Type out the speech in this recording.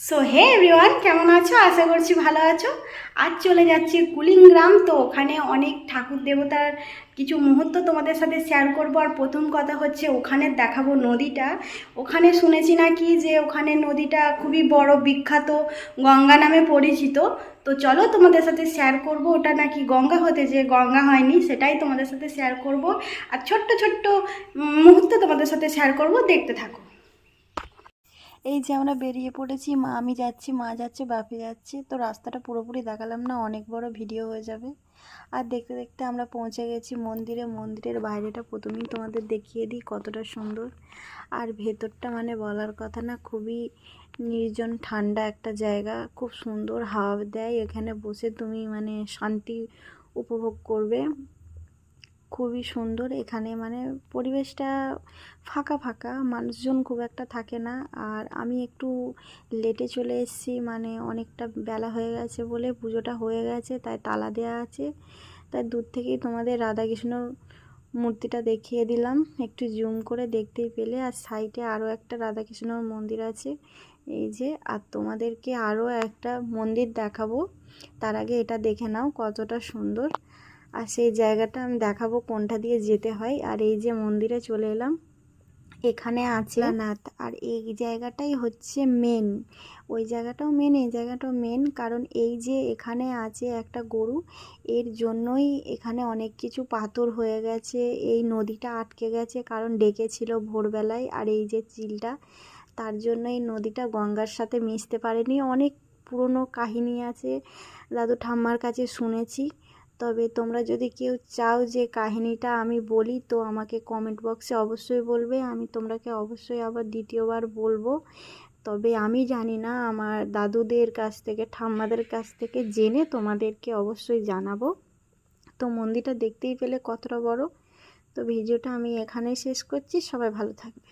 So hey everyone, কেমন আছো? আশা করছি ভালো আছো। আজ চলে যাচ্ছি কুলিং গ্রাম। তো ওখানে অনেক ঠাকুর দেবতার কিছু মুহূর্ত তোমাদের সাথে শেয়ার করব। আর প্রথম কথা হচ্ছে ওখানে দেখাবো নদীটা। ওখানে শুনেছি নাকি যে ওখানে নদীটা খুবই বড়, বিখ্যাত, গঙ্গা নামে পরিচিত। তো চলো তোমাদের সাথে শেয়ার করব। ওটা নাকি গঙ্গা হতে যে গঙ্গা হয়নি, সেটাই তোমাদের সাথে শেয়ার করব। আর ছোট্ট ছোট্ট মুহূর্ত তোমাদের সাথে শেয়ার করব, দেখতে থাকো। এই যে আমরা বেরিয়ে পড়েছি, আমি যাচ্ছি, মা যাচ্ছে, বাপি যাচ্ছে। তো রাস্তাটা পুরোপুরি দেখালাম না, অনেক বড় ভিডিও হয়ে যাবে। আর দেখতে দেখতে আমরা পৌঁছে গেছি মন্দিরে। মন্দিরের বাইরেটা প্রথমেই তোমাদের দেখিয়ে দিই কতটা সুন্দর। আর ভেতরটা মানে বলার কথা না, খুবই নির্জন ঠান্ডা একটা জায়গা, খুব সুন্দর হাওয়া দেয়। এখানে বসে তুমি মানে শান্তি উপভোগ করবে। খুবই সুন্দর এখানে, মানে পরিবেশটা ফাঁকা ফাঁকা, মানুষজন খুব একটা থাকে না। আর আমি একটু লেটে চলে এসেছি, মানে অনেকটা বেলা হয়ে গেছে বলে, পুজোটা হয়ে গেছে তাই তালা দেওয়া আছে। তাই দূর থেকেই তোমাদের রাধাকৃষ্ণর মূর্তিটা দেখিয়ে দিলাম, একটু জুম করে দেখতেই পেলে। আর সাইডে আরও একটা রাধাকৃষ্ণর মন্দির আছে এই যে। আর তোমাদেরকে আরও একটা মন্দির দেখাবো, তার আগে এটা দেখে নাও কতটা সুন্দর। আর সেই জায়গাটা আমি দেখাবো কোনটা দিয়ে যেতে হয়। আর এই যে মন্দিরে চলে এলাম, এখানে আছে নাথ। আর এই জায়গাটাই হচ্ছে মেন, ওই জায়গাটাও মেন, এই জায়গাটাও মেন। কারণ এই যে এখানে আছে একটা গরু, এর জন্যই এখানে অনেক কিছু পাথর হয়ে গেছে, এই নদীটা আটকে গেছে, কারণ ডেকেছিল ভোরবেলায়। আর এই যে চিলটা, তার জন্য এই নদীটা গঙ্গার সাথে মিশতে পারেনি। অনেক পুরনো কাহিনী আছে, দাদু ঠাম্মার কাছে শুনেছি। তবে তোমরা যদি কেউ চাও যে কাহিনীটা আমি বলি, তো আমাকে কমেন্ট বক্সে অবশ্যই বলবে, আমি তোমরাকে অবশ্যই আবার দ্বিতীয়বার বলবো। তবে আমি জানি না, আমার দাদুদের কাছ থেকে, ঠাম্মাদের কাছ থেকে জেনে তোমাদেরকে অবশ্যই জানাবো। তো মন্দিরটা দেখতেই পেলে কতটা বড়। তো ভিডিওটা আমি এখানেই শেষ করছি, সবাই ভালো থাকবে।